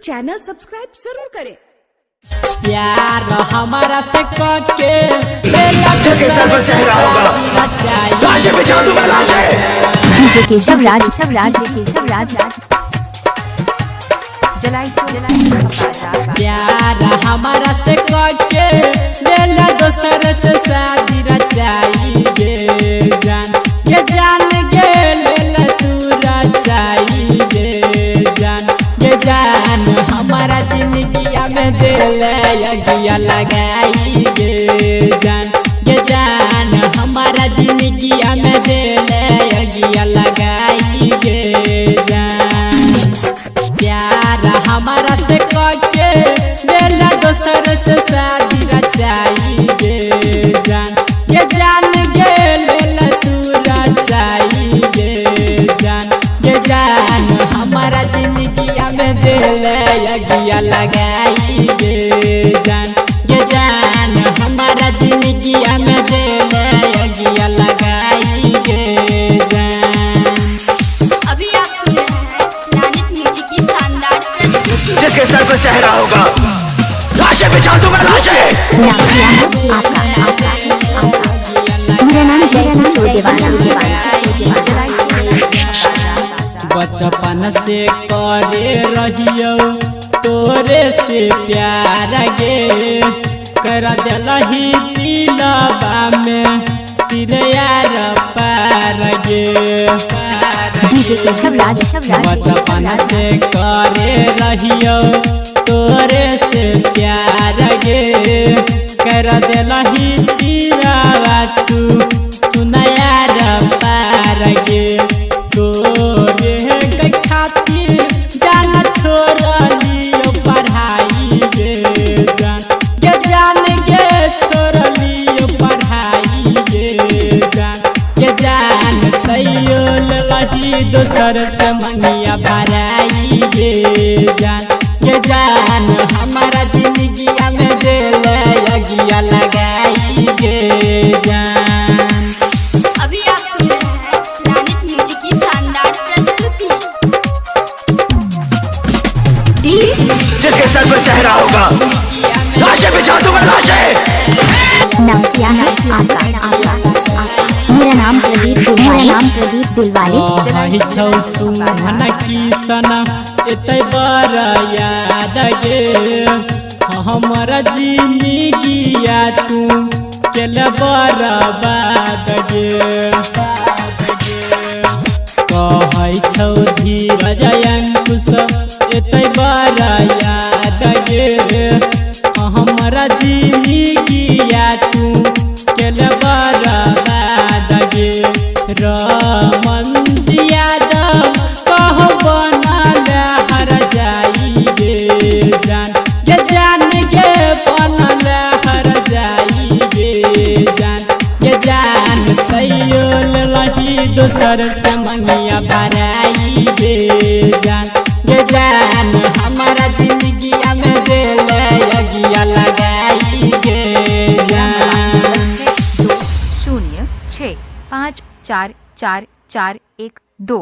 Channel subscribe जरूर करें। प्यार हमारा से करके डीजे केशव राज प्यार हमारा से करके लेला दोसर से शादी रचाइए जान ये जान गे लेला तू रचाइए जान ये जान हमारा जिंदगिया में दिल यगिया लगाइए जान ये जान हमारा जिंदगिया में दिल यगिया लगाइए जान प्यार हमारा से करके लेला दोसर से शादी रचाइए जान ये जान गे लेला तू रचाइए जान ये जान हमारा जिंदगिया में दिल यगिया लगाइए जान ये जान हमारा जिंदगिया में दिल यगिया लगाइए जान। अभी आप सुन रहे हैं लानित म्यूजिक की शानदार प्रस्तुति। जिसके सर पर सहरा होगा लाशें बिछा दूंगा लाशें। मेरा नाम देवाना बचपन से करे रहियो तोरे से प्यार गे कर दिलही दिलबा में तेरे यार पार गे डीजे केशव राज बचपन से करे रहियो तोरे से प्यार गे कर दिलही दिलबा तू यार पार गे तोरे खातिर जान छोड़लियो पढ़ाई गे जान ये जान गे छोड़लियो पढ़ाई गे जान ये जान सैयो लही दोसर से मंगिया भराई गे जान ये जान हमारा जिंदगिया में दिल यगिया लगाई गे जान। अभी आप सुन रहे हैं लानित म्यूजिक की शानदार प्रस्तुति। जिसके सर पर सहरा होगा लाशें बिछा दूंगा लाशें। मेरा नाम प्रदीप दिलवाले छौ सुमन की सना एते बड़ा याद गे हमारा जिंदगिया तू चल बर्बाद गे कहै छौ धीरज अंकुश एते बड़ा याद गे हमारा जिंदगिया तू चल बर्बाद गे रमन यादव कह बनल हर जाई गे जान ये जान गे बनल हर जाई गे जान ये जान सैयो लही दोसर से मंगिया भराई गे जान ये जान हमारा जिंदगिया में दिल यगिया लगाई गे जान। 0654441 2